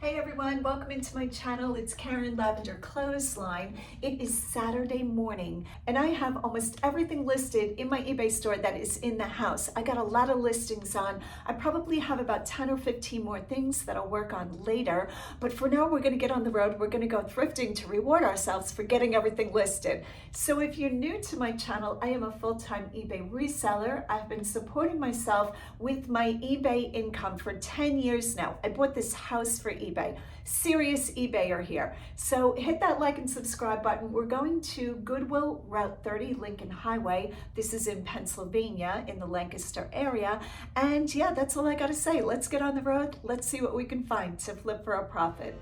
Hey everyone, welcome into my channel. It's Karen Lavenderclothesline. It is Saturday morning and I have almost everything listed in my eBay store that is in the house. I got a lot of listings on. I probably have about 10 or 15 more things that I'll work on later, but for now we're going to get on the road. We're going to go thrifting to reward ourselves for getting everything listed. So if you're new to my channel, I am a full-time eBay reseller. I've been supporting myself with my eBay income for 10 years now. I bought this house for eBay. Serious eBayer here. So hit that like and subscribe button. We're going to Goodwill Route 30 Lincoln Highway. This is in Pennsylvania in the Lancaster area. And yeah, that's all I got to say. Let's get on the road. Let's see what we can find to flip for a profit.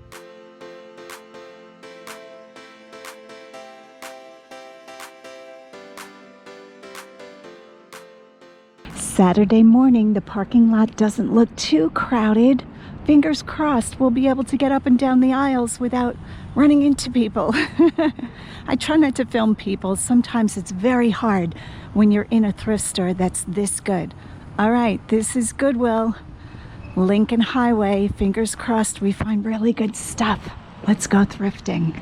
Saturday morning, the parking lot doesn't look too crowded. Fingers crossed we'll be able to get up and down the aisles without running into people. I try not to film people. Sometimes it's very hard when you're in a thrift store that's this good. All right, this is Goodwill, Lincoln Highway. Fingers crossed we find really good stuff. Let's go thrifting.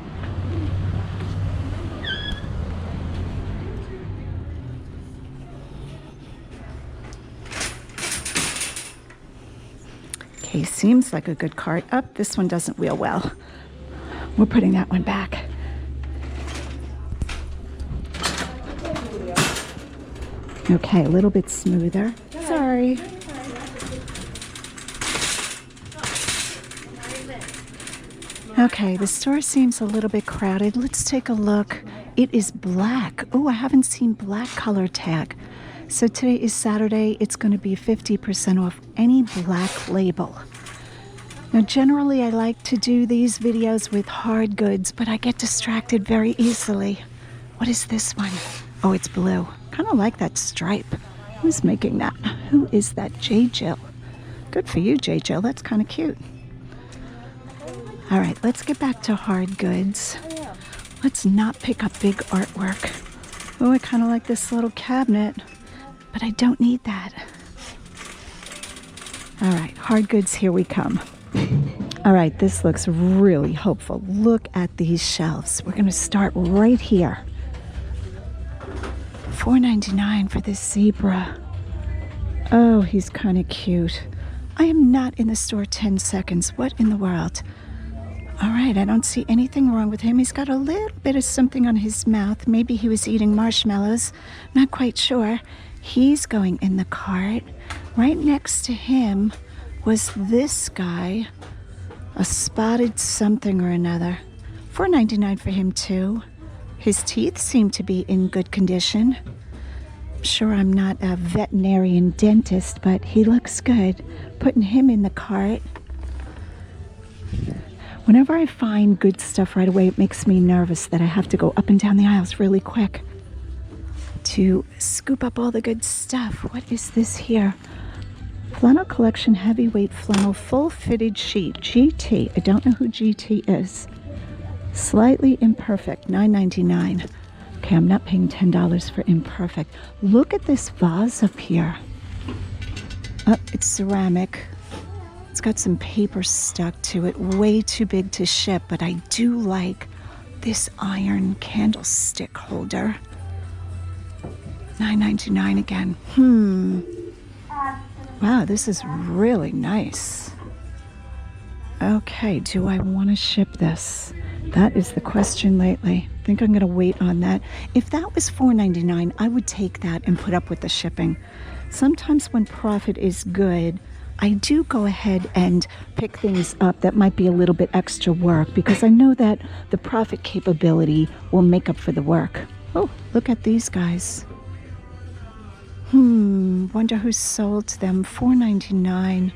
Okay, seems like a good cart. Up, this one doesn't wheel well. We're putting that one back. Okay, a little bit smoother. Sorry. Okay, the store seems a little bit crowded. Let's take a look. It is black. Oh, I haven't seen black color tag. So today is Saturday. It's going to be 50% off any black label. Now, generally, I like to do these videos with hard goods, but I get distracted very easily. What is this one? Oh, it's blue. Kind of like that stripe. Who's making that? Who is that? J. Jill. Good for you, J. Jill. That's kind of cute. All right, let's get back to hard goods. Let's not pick up big artwork. Oh, I kind of like this little cabinet, but I don't need that. All right, hard goods, here we come. All right, this looks really hopeful. Look at these shelves. We're going to start right here. $4.99 for this zebra. Oh, he's kind of cute. I am not in the store 10 seconds. What in the world? All right, I don't see anything wrong with him. He's got a little bit of something on his mouth. Maybe he was eating marshmallows. Not quite sure. He's going in the cart. Right next to him was this guy, a spotted something or another. $4.99 for him too. His teeth seem to be in good condition. I'm sure I'm not a veterinarian dentist, but he looks good. Putting him in the cart. Whenever I find good stuff right away, it makes me nervous that I have to go up and down the aisles really quick to scoop up all the good stuff. What is this here? Flannel Collection Heavyweight Flannel Full Fitted Sheet, GT. I don't know who GT is. Slightly imperfect, $9.99. Okay, I'm not paying $10 for imperfect. Look at this vase up here. Oh, it's ceramic. It's got some paper stuck to it. Way too big to ship, but I do like this iron candlestick holder. $9.99 again. Wow, this is really nice. Okay, do I want to ship this? That is the question lately. I think I'm going to wait on that. If that was $4.99, I would take that and put up with the shipping. Sometimes when profit is good, I do go ahead and pick things up that might be a little bit extra work because I know that the profit capability will make up for the work. Oh, look at these guys. Wonder who sold them. $4.99.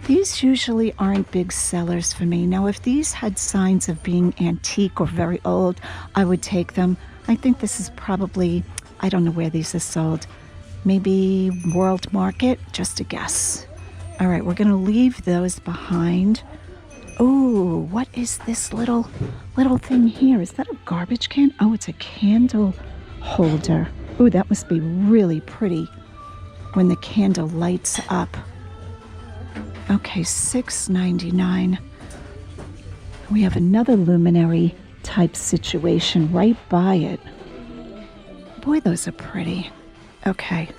These usually aren't big sellers for me. Now, if these had signs of being antique or very old, I would take them. I think this is probably, I don't know where these are sold. Maybe World Market, just a guess. All right, we're gonna leave those behind. Oh, what is this little thing here? Is that a garbage can? Oh, it's a candle holder. Oh, that must be really pretty when the candle lights up. Okay, $6.99. We have another luminary type situation right by it. Boy, those are pretty. Okay,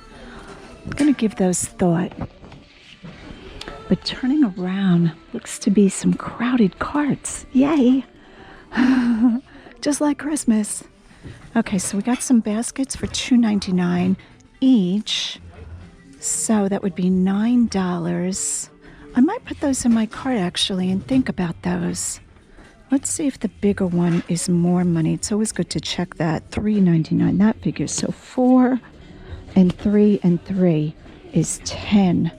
I'm gonna give those thought. But turning around looks to be some crowded carts. Yay! Just like Christmas. Okay, so we got some baskets for $2.99 each. So that would be $9. I might put those in my cart actually and think about those. Let's see if the bigger one is more money. It's always good to check that. $3.99, that figures. So 4 and 3 and 3 is 10.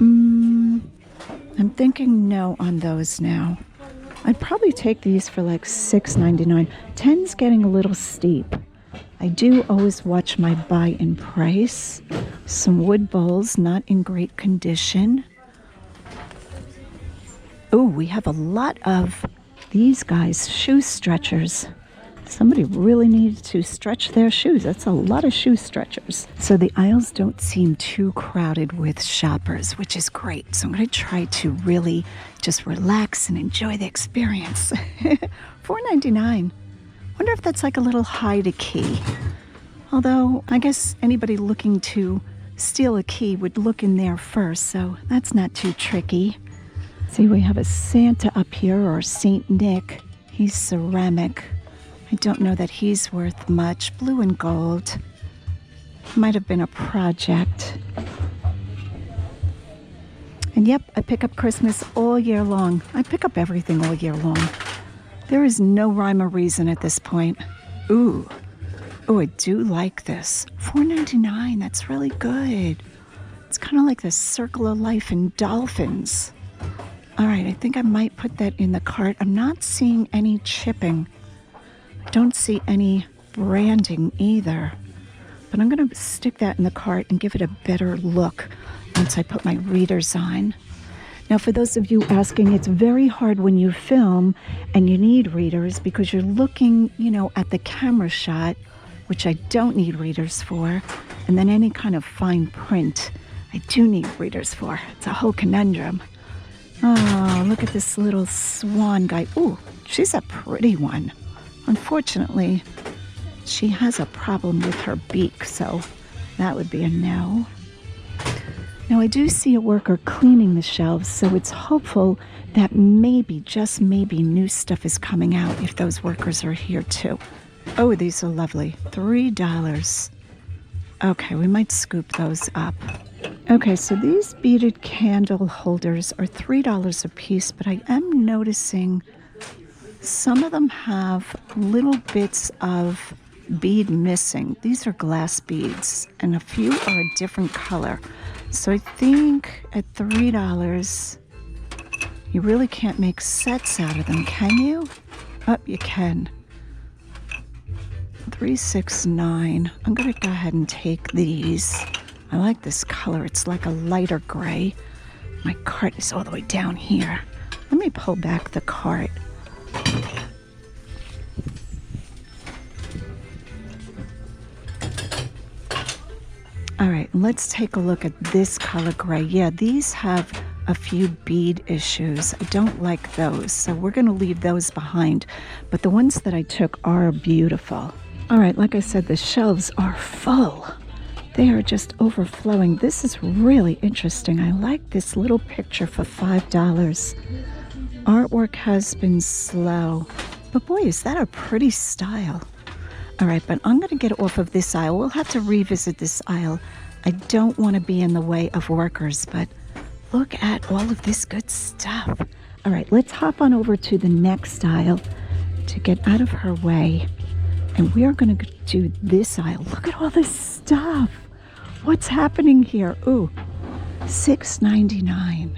I'm thinking no on those now. I'd probably take these for like $6.99. 10's getting a little steep. I do always watch my buy in price. Some wood bowls, not in great condition. Oh, we have a lot of these guys, shoe stretchers. Somebody really needs to stretch their shoes. That's a lot of shoe stretchers. So the aisles don't seem too crowded with shoppers, which is great. So I'm going to try to really just relax and enjoy the experience. $4.99. Wonder if that's like a little hide a key. Although I guess anybody looking to steal a key would look in there first, so that's not too tricky. See, we have a Santa up here, or Saint Nick. He's ceramic. I don't know that he's worth much. Blue and gold. Might have been a project. And yep, I pick up Christmas all year long. I pick up everything all year long. There is no rhyme or reason at this point. Ooh. Oh, I do like this. $4.99, that's really good. It's kind of like the Circle of Life in dolphins. All right, I think I might put that in the cart. I'm not seeing any chipping. I don't see any branding either. But I'm going to stick that in the cart and give it a better look once I put my readers on. Now, for those of you asking, it's very hard when you film and you need readers because you're looking, at the camera shot, which I don't need readers for, and then any kind of fine print I do need readers for. It's a whole conundrum. Oh, look at this little swan guy. Ooh, she's a pretty one. Unfortunately, she has a problem with her beak, so that would be a no. Now, I do see a worker cleaning the shelves, so it's hopeful that maybe, just maybe, new stuff is coming out if those workers are here too. Oh, these are lovely. $3. Okay, we might scoop those up. Okay, so these beaded candle holders are $3 a piece, but I am noticing some of them have little bits of bead missing. These are glass beads, and a few are a different color. So I think at $3, you really can't make sets out of them, can you? Oh, you can. $3.69. I'm going to go ahead and take these. I like this color. It's like a lighter gray. My cart is all the way down here. Let me pull back the cart. All right, let's take a look at this color gray. Yeah, these have a few bead issues. I don't like those, so we're going to leave those behind. But the ones that I took are beautiful. All right, like I said, the shelves are full. They are just overflowing. This is really interesting. I like this little picture for $5. Artwork has been slow, but boy, is that a pretty style. All right, but I'm going to get off of this aisle. We'll have to revisit this aisle. I don't want to be in the way of workers, but look at all of this good stuff. All right, let's hop on over to the next aisle to get out of her way. And we are going to do this aisle. Look at all this stuff. What's happening here? Ooh, $6.99.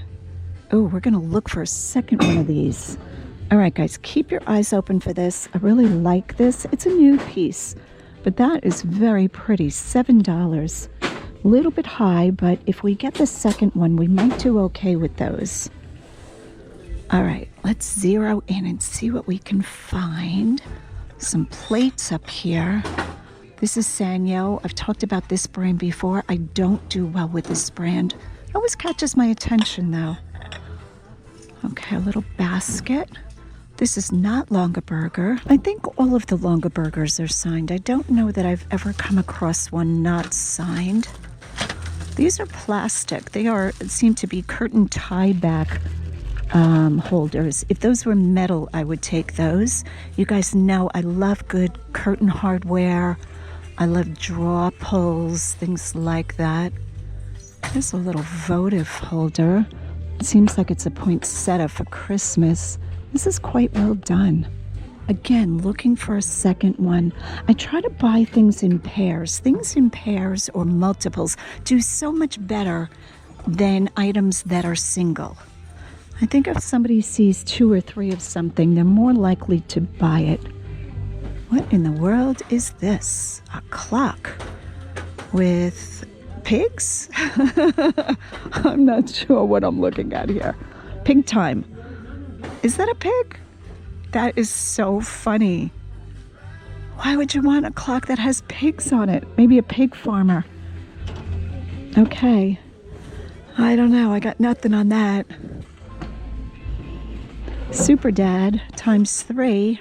Oh, we're going to look for a second one of these. All right, guys, keep your eyes open for this. I really like this. It's a new piece, but that is very pretty. $7. A little bit high, but if we get the second one, we might do okay with those. All right, let's zero in and see what we can find. Some plates up here. This is Sanyo. I've talked about this brand before. I don't do well with this brand. It always catches my attention, though. Okay, a little basket. This is not Longaberger. I think all of the Longabergers are signed. I don't know that I've ever come across one not signed. These are plastic. They seem to be curtain tie back holders. If those were metal, I would take those. You guys know I love good curtain hardware. I love draw pulls, things like that. There's a little votive holder. It seems like it's a poinsettia for Christmas. This is quite well done. Again, looking for a second one. I try to buy things in pairs. Things in pairs or multiples do so much better than items that are single. I think if somebody sees 2 or 3 of something, they're more likely to buy it. What in the world is this? A clock with pigs? I'm not sure what I'm looking at here. Pig time. Is that a pig? That is so funny. Why would you want a clock that has pigs on it? Maybe a pig farmer. Okay. I don't know. I got nothing on that. Super Dad times 3.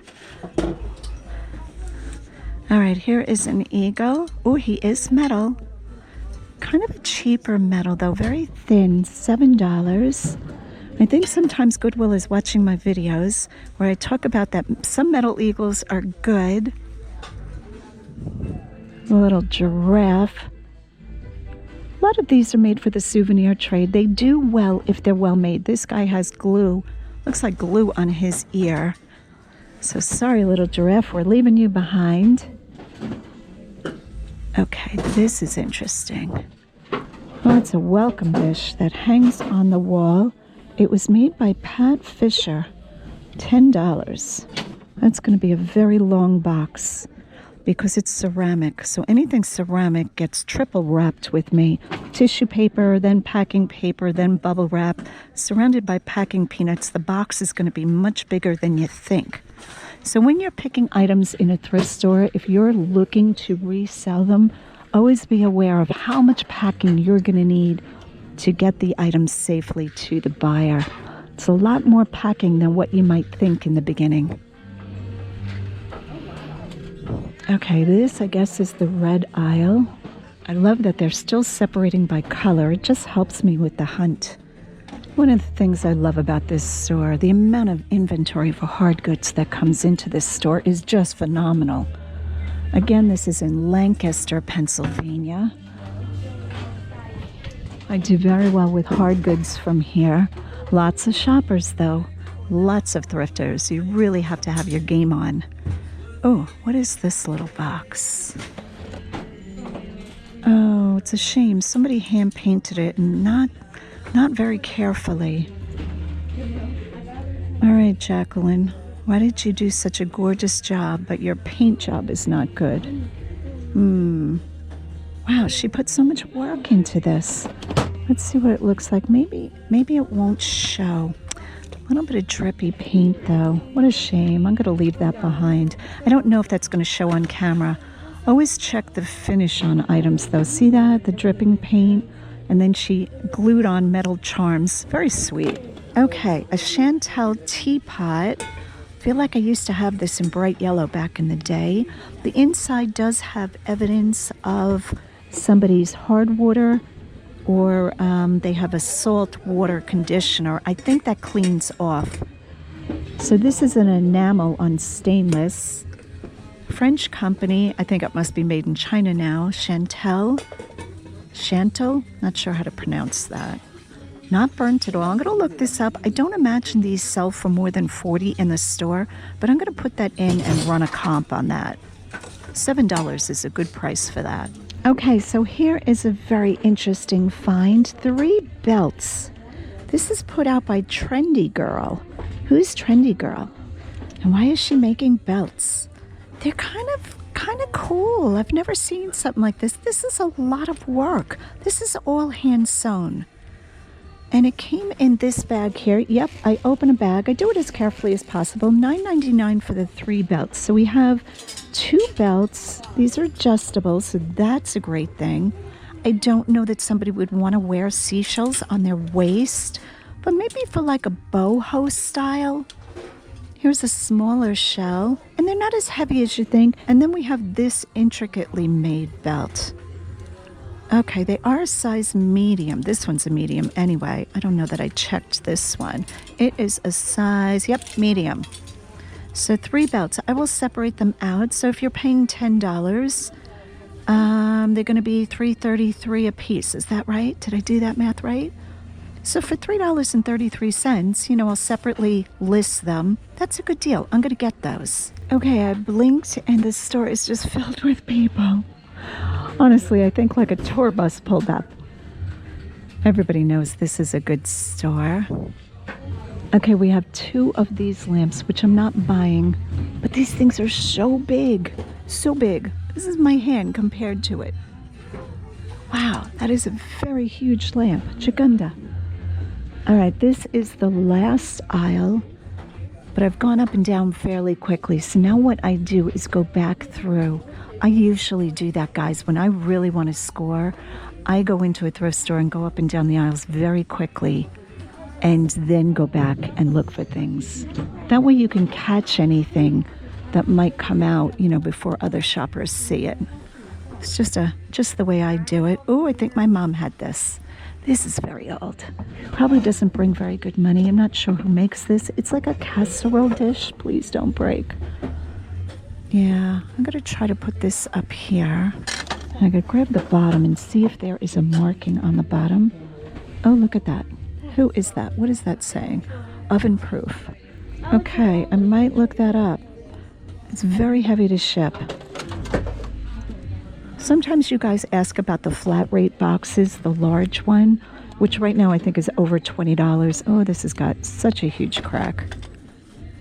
All right, here is an eagle. Oh, he is metal. Kind of a cheaper metal though, very thin, $7. I think sometimes Goodwill is watching my videos where I talk about that some metal eagles are good. A little giraffe. A lot of these are made for the souvenir trade. They do well if they're well made. This guy has glue. Looks like glue on his ear. So sorry, little giraffe, we're leaving you behind. Okay, this is interesting. Oh, it's a welcome dish that hangs on the wall. It was made by Pat Fisher, $10. That's going to be a very long box because it's ceramic. So anything ceramic gets triple wrapped with me. Tissue paper, then packing paper, then bubble wrap. Surrounded by packing peanuts, the box is going to be much bigger than you think. So when you're picking items in a thrift store, if you're looking to resell them, always be aware of how much packing you're going to need to get the items safely to the buyer. It's a lot more packing than what you might think in the beginning. Okay, this I guess is the red aisle. I love that they're still separating by color. It just helps me with the hunt. One of the things I love about this store, the amount of inventory for hard goods that comes into this store is just phenomenal. Again, this is in Lancaster, Pennsylvania. I do very well with hard goods from here. Lots of shoppers though, lots of thrifters. You really have to have your game on. Oh, what is this little box? Oh, it's a shame. Somebody hand painted it and not very carefully. All right, Jacqueline, why did you do such a gorgeous job, but your paint job is not good? Wow, she put so much work into this. Let's see what it looks like. Maybe it won't show. A little bit of drippy paint though. What a shame. I'm going to leave that behind. I don't know if that's going to show on camera. Always check the finish on items though. See that? The dripping paint. And then she glued on metal charms. Very sweet. Okay, a Chantel teapot. I feel like I used to have this in bright yellow back in the day. The inside does have evidence of somebody's hard water, or they have a salt water conditioner. I think that cleans off. So this is an enamel on stainless. French company. I think it must be made in China now. Chantel, not sure how to pronounce that. Not burnt at all. I'm going to look this up. I don't imagine these sell for more than $40 in the store, but I'm going to put that in and run a comp on that. $7 is a good price for that. Okay, so here is a very interesting find. 3 belts. This is put out by Trendy Girl. Who's Trendy Girl? And why is she making belts? They're kind of cool. I've never seen something like this. This is a lot of work. This is all hand sewn. And it came in this bag here. Yep, I open a bag. I do it as carefully as possible. $9.99 for the 3 belts. So we have 2 belts. These are adjustable, so that's a great thing. I don't know that somebody would want to wear seashells on their waist, but maybe for like a boho style. Here's a smaller shell, and they're not as heavy as you think. And then we have this intricately made belt. Okay, they are a size medium. This one's a medium anyway. I don't know that I checked this one. It is a size, yep, medium. So 3 belts. I will separate them out. So if you're paying $10, they're going to be $3.33 a piece. Is that right? Did I do that math right? So for $3.33, you know, I'll separately list them. That's a good deal. I'm going to get those. Okay, I blinked and the store is just filled with people. Honestly, I think like a tour bus pulled up. Everybody knows this is a good store. Okay, we have 2 of these lamps, which I'm not buying, but these things are so big, so big. This is my hand compared to it. Wow, that is a very huge lamp. Chagunda. All right, this is the last aisle, but I've gone up and down fairly quickly. So now what I do is go back through. I usually do that, guys. When I really want to score, I go into a thrift store and go up and down the aisles very quickly and then go back and look for things. That way you can catch anything that might come out, you know, before other shoppers see it. It's just the way I do it. Oh, I think my mom had this. This is very old. Probably doesn't bring very good money. I'm not sure who makes this. It's like a casserole dish. Please don't break. Yeah, I'm going to try to put this up here. I'm going to grab the bottom and see if there is a marking on the bottom. Oh, look at that. Who is that? What is that saying? Oven proof. Okay, I might look that up. It's very heavy to ship. Sometimes you guys ask about the flat rate boxes, the large one, which right now I think is over $20. Oh, this has got such a huge crack.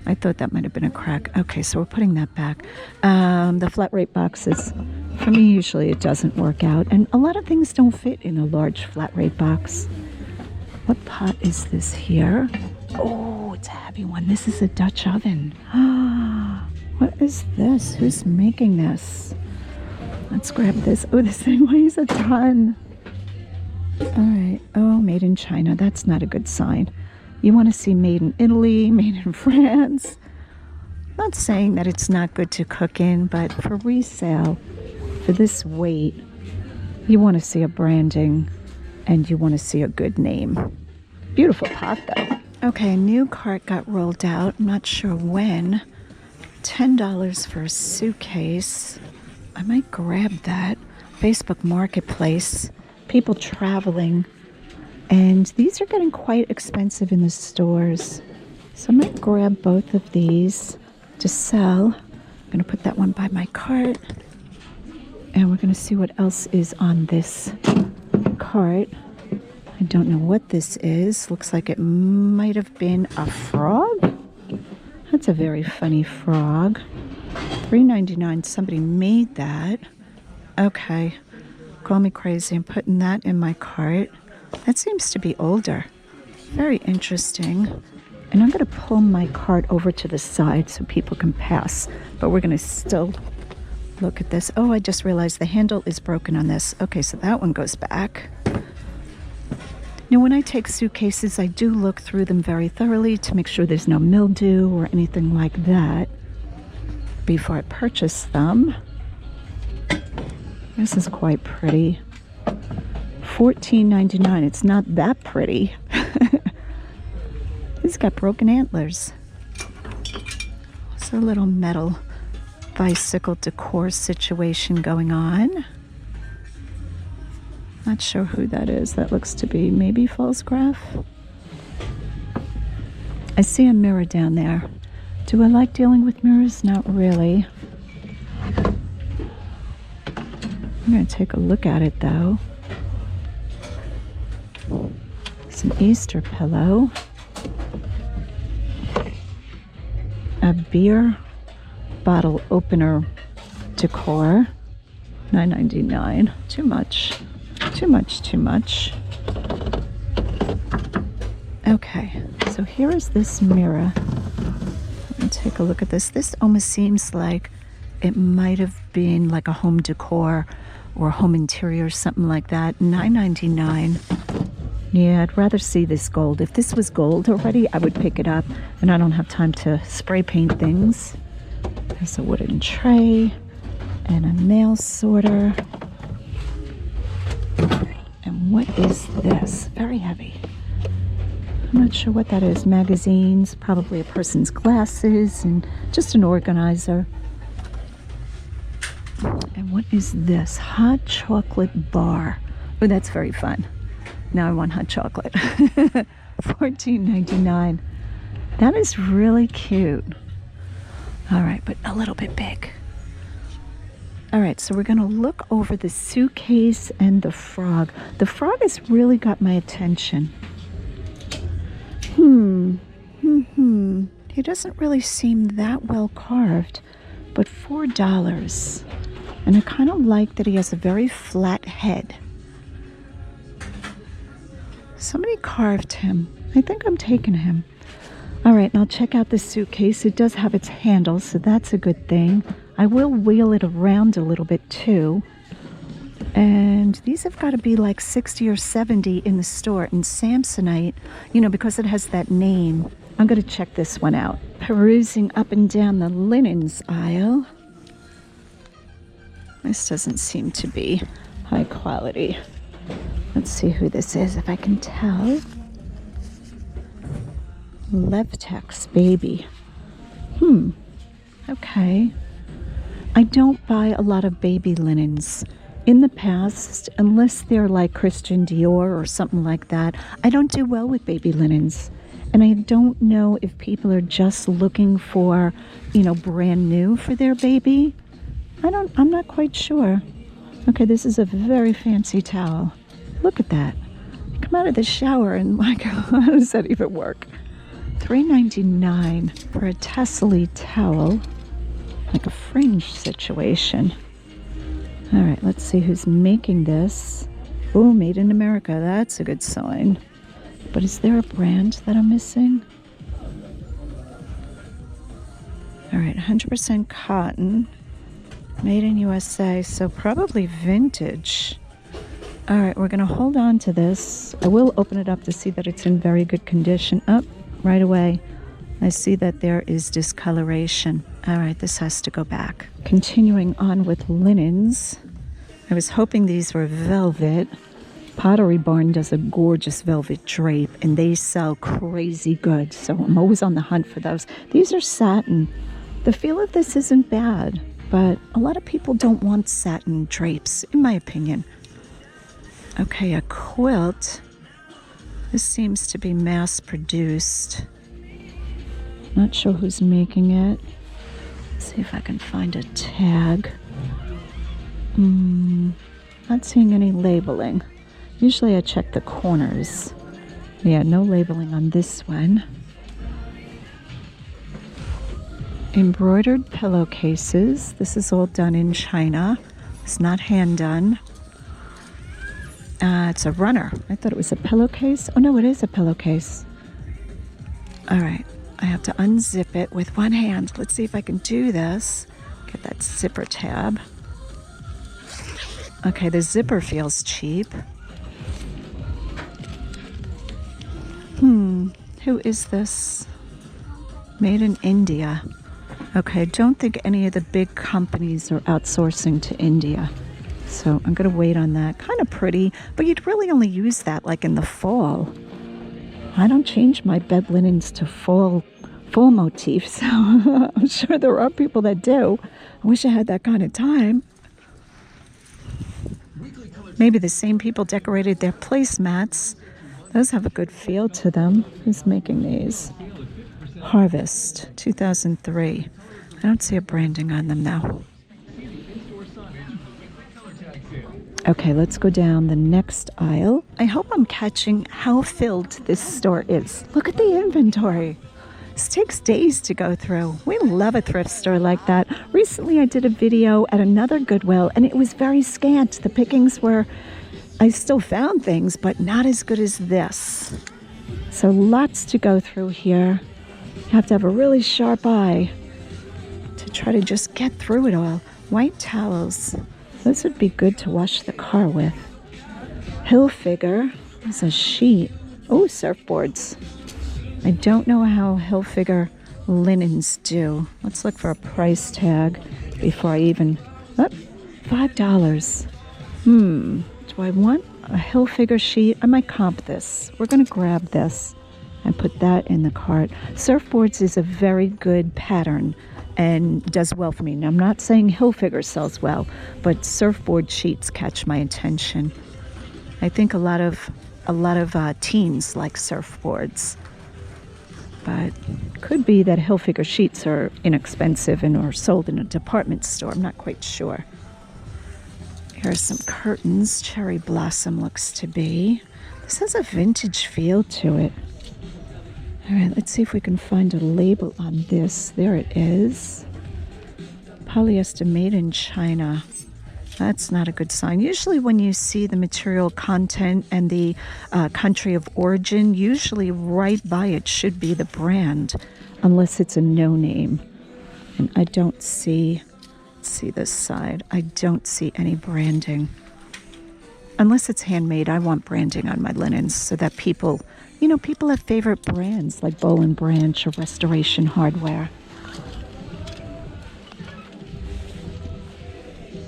I thought that might have been a crack. Okay, so we're putting that back. The flat rate boxes, for me, usually it doesn't work out. And a lot of things don't fit in a large flat rate box. What pot is this here? Oh, it's a heavy one. This is a Dutch oven. What is this? Who's making this? Let's grab this. Oh, this thing weighs a ton. All right. Oh, made in China. That's not a good sign. You want to see made in Italy, made in France. Not saying that it's not good to cook in, but for resale, for this weight, you want to see a branding and you want to see a good name. Beautiful pot, though. Okay, new cart got rolled out. I'm not sure when. $10 for a suitcase. I might grab that. Facebook Marketplace. People traveling. And these are getting quite expensive in the stores. So I might grab both of these to sell. I'm going to put that one by my cart. And we're going to see what else is on this cart. I don't know what this is. Looks like it might have been a frog. That's a very funny frog. $3.99. Somebody made that. Okay. Call me crazy. I'm putting that in my cart. That seems to be older. Very interesting. And I'm going to pull my cart over to the side so people can pass. But we're going to still look at this. Oh, I just realized the handle is broken on this. Okay, so that one goes back. Now, when I take suitcases, I do look through them very thoroughly to make sure there's no mildew or anything like that before I purchase them. This is quite pretty. $14.99. It's not that pretty. It's got broken antlers. It's a little metal bicycle decor situation going on. Not sure who that is. That looks to be maybe Falsgraf. I see a mirror down there. Do I like dealing with mirrors? Not really. I'm going to take a look at it though. It's an Easter pillow. A beer bottle opener decor. $9.99. Too much. Too much, too much. Okay, so here is this mirror. Let me take a look at this. This almost seems like it might have been like a home decor or home interior, something like that. $9.99. Yeah, I'd rather see this gold. If this was gold already, I would pick it up, and I don't have time to spray paint things. There's a wooden tray and a mail sorter. And what is this? Very heavy. I'm not sure what that is. Magazines, probably a person's glasses, and just an organizer. And what is this? Hot chocolate bar. Oh, that's very fun. Now I want hot chocolate. $14.99. That is really cute. All right, but a little bit big. All right, so we're gonna look over the suitcase and the frog. The frog has really got my attention. He doesn't really seem that well carved, but $4. And I kind of like that he has a very flat head. Somebody carved him. I think I'm taking him. All right, now check out this suitcase. It does have its handle, so that's a good thing. I will wheel it around a little bit too. And these have got to be like 60 or 70 in the store. And Samsonite, you know, because it has that name. I'm going to check this one out. Perusing up and down the linens aisle. This doesn't seem to be high quality. Let's see who this is, if I can tell. Levtex baby. Okay. I don't buy a lot of baby linens. In the past, unless they're like Christian Dior or something like that, I don't do well with baby linens. And I don't know if people are just looking for, you know, brand new for their baby. I'm not quite sure. Okay, this is a very fancy towel. Look at that. You come out of the shower and like, how does that even work? $3.99 for a tassel-y towel. Like a fringe situation. All right, let's see who's making this. Oh, made in America. That's a good sign. But is there a brand that I'm missing? All right, 100% cotton. Made in USA, so probably vintage. All right, we're going to hold on to this. I will open it up to see that it's in very good condition. Up right away. I see that there is discoloration. All right, this has to go back. Continuing on with linens. I was hoping these were velvet. Pottery Barn does a gorgeous velvet drape, and they sell crazy good, so I'm always on the hunt for those. These are satin. The feel of this isn't bad, but a lot of people don't want satin drapes, in my opinion. Okay, a quilt. This seems to be mass-produced. Not sure who's making it. Let's see if I can find a tag. Not seeing any labeling. Usually I check the corners. Yeah, no labeling on this one. Embroidered pillowcases. This is all done in China. It's not hand done. It's a runner. I thought it was a pillowcase. Oh no, it is a pillowcase. All right, I have to unzip it with one hand. Let's see if I can do this. Get that zipper tab. Okay, the zipper feels cheap. Who is this? Made in India. Okay, don't think any of the big companies are outsourcing to India. So I'm going to wait on that. Kind of pretty, but you'd really only use that like in the fall. I don't change my bed linens to fall motif, so I'm sure there are people that do. I wish I had that kind of time. Maybe the same people decorated their placemats. Those have a good feel to them. Who's making these? Harvest, 2003. I don't see a branding on them now. Okay, let's go down the next aisle. I hope I'm catching how filled this store is. Look at the inventory. This takes days to go through. We love a thrift store like that. Recently I did a video at another Goodwill and it was very scant. The pickings were, I still found things, but not as good as this. So lots to go through here. You have to have a really sharp eye to try to just get through it all. White towels. Those would be good to wash the car with. Hill figure. There's a sheet. Oh, surfboards. I don't know how Hilfiger linens do. Let's look for a price tag before I even... Oh, $5. Do I want a Hilfiger sheet? I might comp this. We're going to grab this and put that in the cart. Surfboards is a very good pattern and does well for me. Now, I'm not saying Hilfiger sells well, but surfboard sheets catch my attention. I think a lot of teens like surfboards, but could be that Hilfiger sheets are inexpensive and are sold in a department store. I'm not quite sure. Here's some curtains. Cherry blossom looks to be. This has a vintage feel to it. All right, let's see if we can find a label on this. There it is. Polyester made in China. That's not a good sign. Usually when you see the material content and the country of origin, usually right by it should be the brand, unless it's a no name. And I don't see this side. I don't see any branding. Unless it's handmade, I want branding on my linens so that people have favorite brands like Boll and Branch or Restoration Hardware.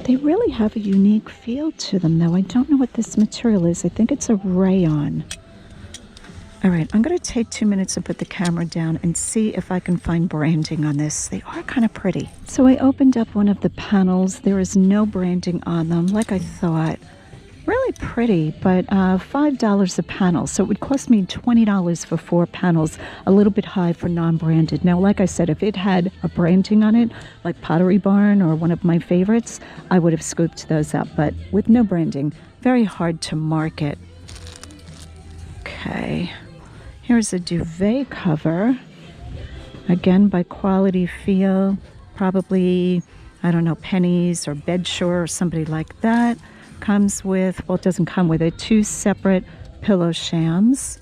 They really have a unique feel to them, though. I don't know what this material is. I think it's a rayon. All right, I'm going to take 2 minutes and put the camera down and see if I can find branding on this. They are kind of pretty. So I opened up one of the panels. There is no branding on them, like I thought. Really pretty, but $5 a panel. So it would cost me $20 for 4 panels, a little bit high for non-branded. Now, like I said, if it had a branding on it, like Pottery Barn or one of my favorites, I would have scooped those up. But with no branding, very hard to market. Okay, here's a duvet cover. Again, by Quality Feel, probably, I don't know, Pennies or Bedshore or somebody like that. Comes with, well, it doesn't come with it, 2 separate pillow shams.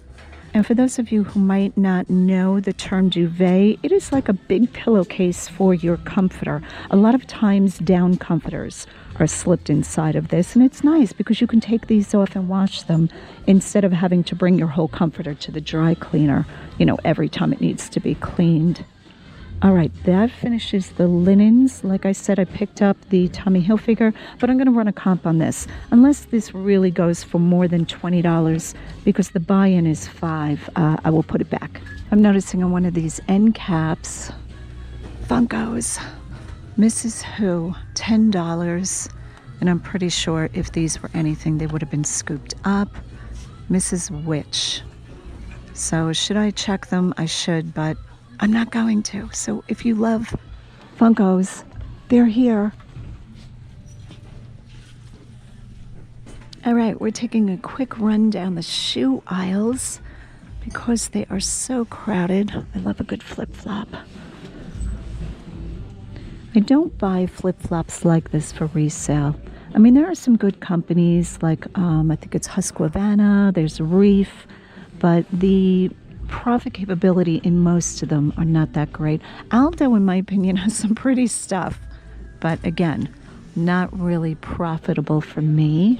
And for those of you who might not know the term duvet, it is like a big pillowcase for your comforter. A lot of times down comforters are slipped inside of this, and it's nice because you can take these off and wash them instead of having to bring your whole comforter to the dry cleaner, every time it needs to be cleaned. All right, that finishes the linens. Like I said, I picked up the Tommy Hilfiger, but I'm going to run a comp on this, unless this really goes for more than $20, because the buy-in is $5. I will put it back. I'm noticing on one of these end caps, Funkos, Mrs. Who, $10, and I'm pretty sure if these were anything, they would have been scooped up. Mrs. Witch. So should I check them? I should, but I'm not going to. So if you love Funkos, they're here. All right, we're taking a quick run down the shoe aisles because they are so crowded. I love a good flip-flop. I don't buy flip-flops like this for resale. I mean, there are some good companies like, I think it's Husqvarna, there's Reef, but the profit capability in most of them are not that great. Aldo, in my opinion, has some pretty stuff, but again, not really profitable for me.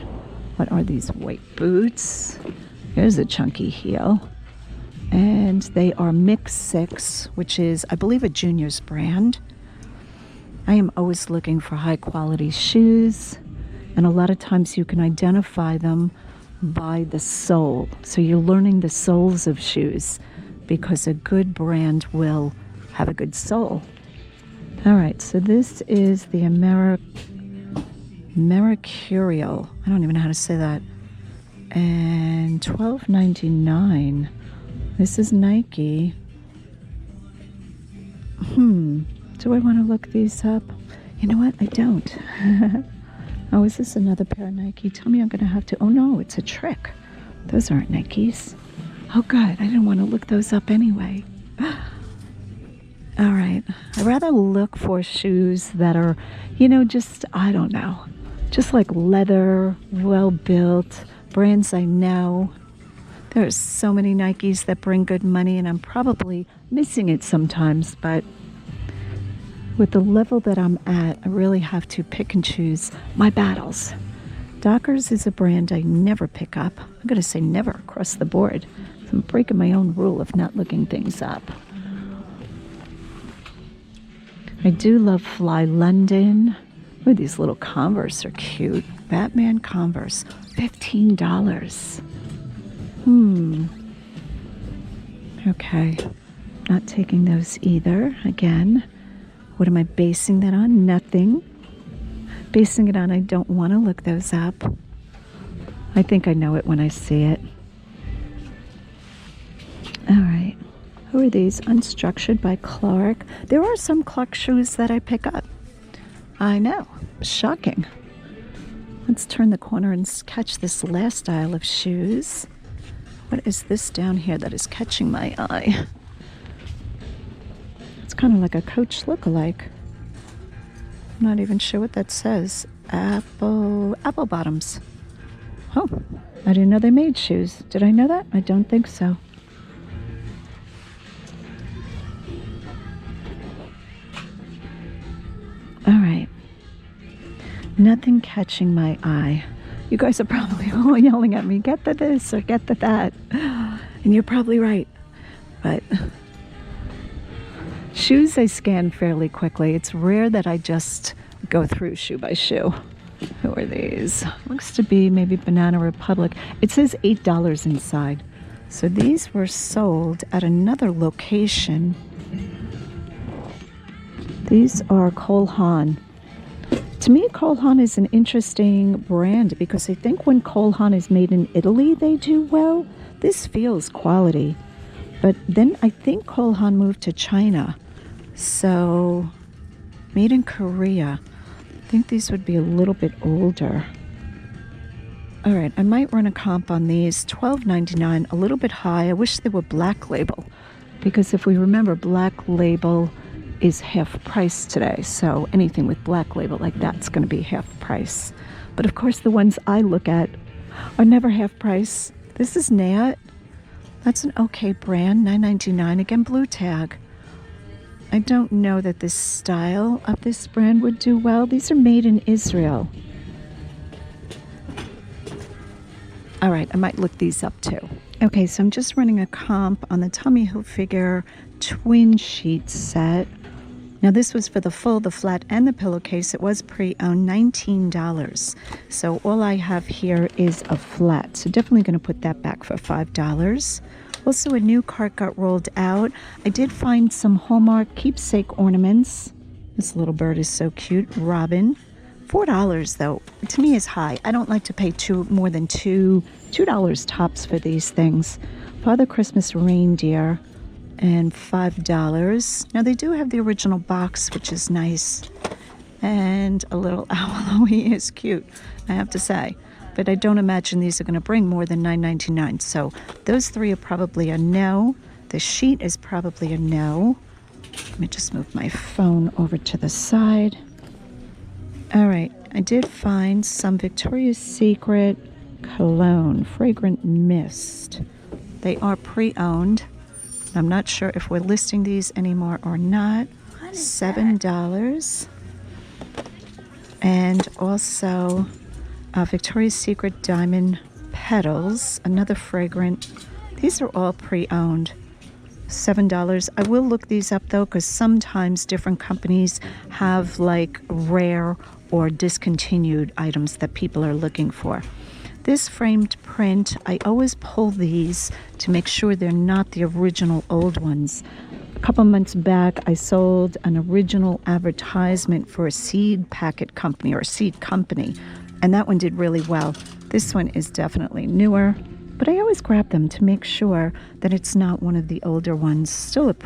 What are these white boots? Here's a chunky heel. And they are Mix 6, which is, I believe, a Junior's brand. I am always looking for high quality shoes, and a lot of times you can identify them by the sole. So you're learning the soles of shoes because a good brand will have a good sole. All right, so this is the Mercurial. I don't even know how to say that. And $12.99. This is Nike. Do I want to look these up? You know what? I don't. Oh, is this another pair of Nike? Tell me I'm going to have to... Oh, no, it's a trick. Those aren't Nikes. Oh, good. I didn't want to look those up anyway. All right. I'd rather look for shoes that are, just, I don't know, just like leather, well-built, brands I know. There's so many Nikes that bring good money, and I'm probably missing it sometimes, but with the level that I'm at, I really have to pick and choose my battles. Dockers is a brand I never pick up. I'm going to say never across the board. I'm breaking my own rule of not looking things up. I do love Fly London. Oh, these little Converse are cute. Batman Converse, $15. Okay, not taking those either. Again, what am I basing that on? Nothing. Basing it on I don't want to look those up. I think I know it when I see it. All right. Who are these? Unstructured by Clark. There are some Clark shoes that I pick up. I know. Shocking. Let's turn the corner and catch this last aisle of shoes. What is this down here that is catching my eye? It's kind of like a Coach look-alike. I'm not even sure what that says. Apple bottoms. Oh, I didn't know they made shoes. Did I know that? I don't think so. All right. Nothing catching my eye. You guys are probably all yelling at me, get the this or get the that. And you're probably right. But shoes I scan fairly quickly. It's rare that I just go through shoe by shoe. Who are these? Looks to be maybe Banana Republic. It says $8 inside. So these were sold at another location. These are Cole Haan. To me, Cole Haan is an interesting brand because I think when Cole Haan is made in Italy, they do well. This feels quality. But then I think Cole Haan moved to China. So, made in Korea. I think these would be a little bit older. All right, I might run a comp on these. $12.99, a little bit high. I wish they were Black Label. Because if we remember, Black Label is half price today, so anything with Black Label like that's going to be half price. But of course the ones I look at are never half price. This is Nat. That's an okay brand, $9.99. Again, blue tag. I don't know that this style of this brand would do well. These are made in Israel. All right, I might look these up too. Okay, so I'm just running a comp on the Tommy Hilfiger twin sheet set. Now this was for the full, the flat, and the pillowcase. It was pre-owned, $19. So all I have here is a flat. So definitely going to put that back for $5. Also a new cart got rolled out. I did find some Hallmark keepsake ornaments. This little bird is so cute. Robin. $4 though, to me is high. I don't like to pay more than $2 tops for these things. Father Christmas reindeer. And $5. Now they do have the original box, which is nice. And a little owl. He is cute, I have to say. But I don't imagine these are going to bring more than $9.99. So those three are probably a no. The sheet is probably a no. Let me just move my phone over to the side. All right, I did find some Victoria's Secret cologne, fragrant mist. They are pre-owned. I'm not sure if we're listing these anymore or not. $7. And also Victoria's Secret Diamond Petals, another fragrant. These are all pre-owned. $7. I will look these up though, because sometimes different companies have like rare or discontinued items that people are looking for. This framed print, I always pull these to make sure they're not the original old ones. A couple months back, I sold an original advertisement for a seed packet company or seed company, and that one did really well. This one is definitely newer, but I always grab them to make sure that it's not one of the older ones. Still a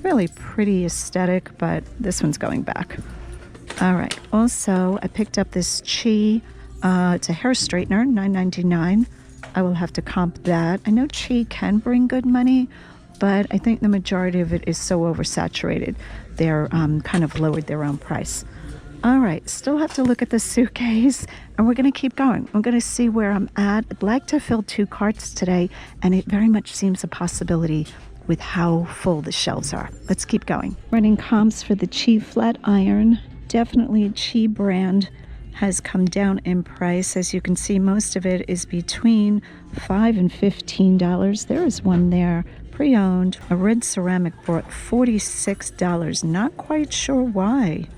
really pretty aesthetic, but this one's going back. All right, also, I picked up this Chi. It's a hair straightener, $9.99. I will have to comp that. I know Chi can bring good money, but I think the majority of it is so oversaturated. They're kind of lowered their own price. All right, still have to look at the suitcase, and we're going to keep going. I'm going to see where I'm at. I'd like to fill 2 carts today, and it very much seems a possibility with how full the shelves are. Let's keep going. Running comps for the Chi flat iron. Definitely a Chi brand. has come down in price. As you can see, most of it is between $5 and $15. There is one there, pre-owned. A red ceramic brought $46. Not quite sure why.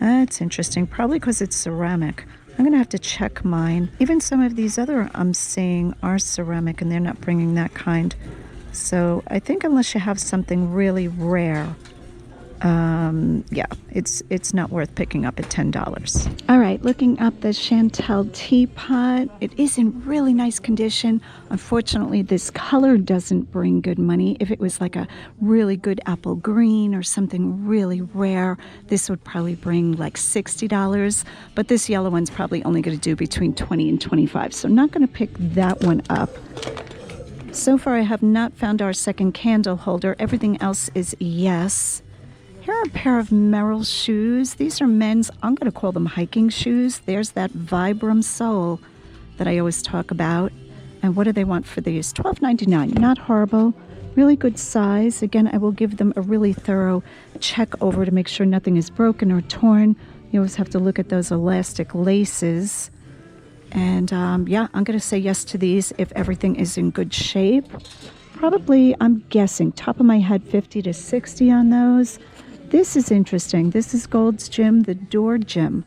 That's interesting. Probably because it's ceramic. I'm going to have to check mine. Even some of these other I'm seeing are ceramic and they're not bringing that kind. So I think unless you have something really rare, yeah, it's not worth picking up at $10. All right, looking up the Chantel teapot. It is in really nice condition. Unfortunately, this color doesn't bring good money. If it was like a really good apple green or something really rare, this would probably bring like $60. But this yellow one's probably only going to do between $20 and $25. So not going to pick that one up. So far, I have not found our second candle holder. Everything else is yes. Here are a pair of Merrill shoes. These are men's, I'm going to call them hiking shoes. There's that Vibram sole that I always talk about. And what do they want for these? $12.99. Not horrible. Really good size. Again, I will give them a really thorough check over to make sure nothing is broken or torn. You always have to look at those elastic laces. And yeah, I'm going to say yes to these if everything is in good shape. Probably, I'm guessing, top of my head, 50 to 60 on those. This is interesting. This is Gold's Gym, the Door Gym.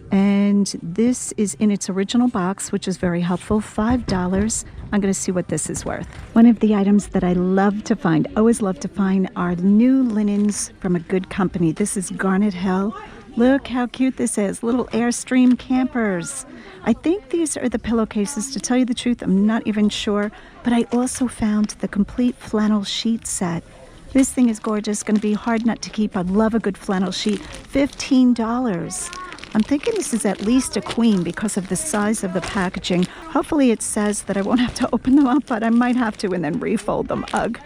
And this is in its original box, which is very helpful, $5. I'm going to see what this is worth. One of the items that I love to find, always love to find, are new linens from a good company. This is Garnet Hill. Look how cute this is. Little Airstream campers. I think these are the pillowcases. To tell you the truth, I'm not even sure. But I also found the complete flannel sheet set. This thing is gorgeous. Going to be hard not to keep. I love a good flannel sheet. $15. I'm thinking this is at least a queen because of the size of the packaging. Hopefully it says that I won't have to open them up, but I might have to and then refold them. Ugh.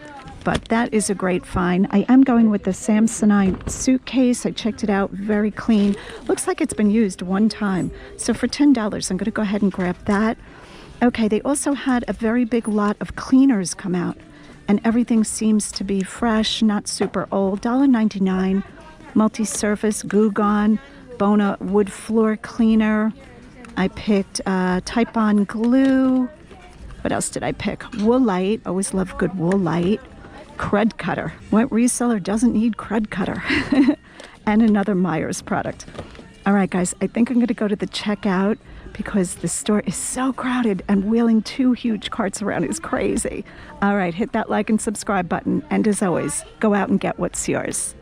But that is a great find. I am going with the Samsonite suitcase. I checked it out, very clean. Looks like it's been used one time. So for $10, I'm going to go ahead and grab that. Okay, they also had a very big lot of cleaners come out. And everything seems to be fresh, not super old. $1.99, multi-surface, Goo Gone, Bona wood floor cleaner. I picked Type-On glue. What else did I pick? Woolite, always love good Woolite. Crud cutter. What reseller doesn't need crud cutter? And another Myers product. All right, guys, I think I'm going to go to the checkout because the store is so crowded and wheeling 2 huge carts around is crazy. All right, hit that like and subscribe button. And as always, go out and get what's yours.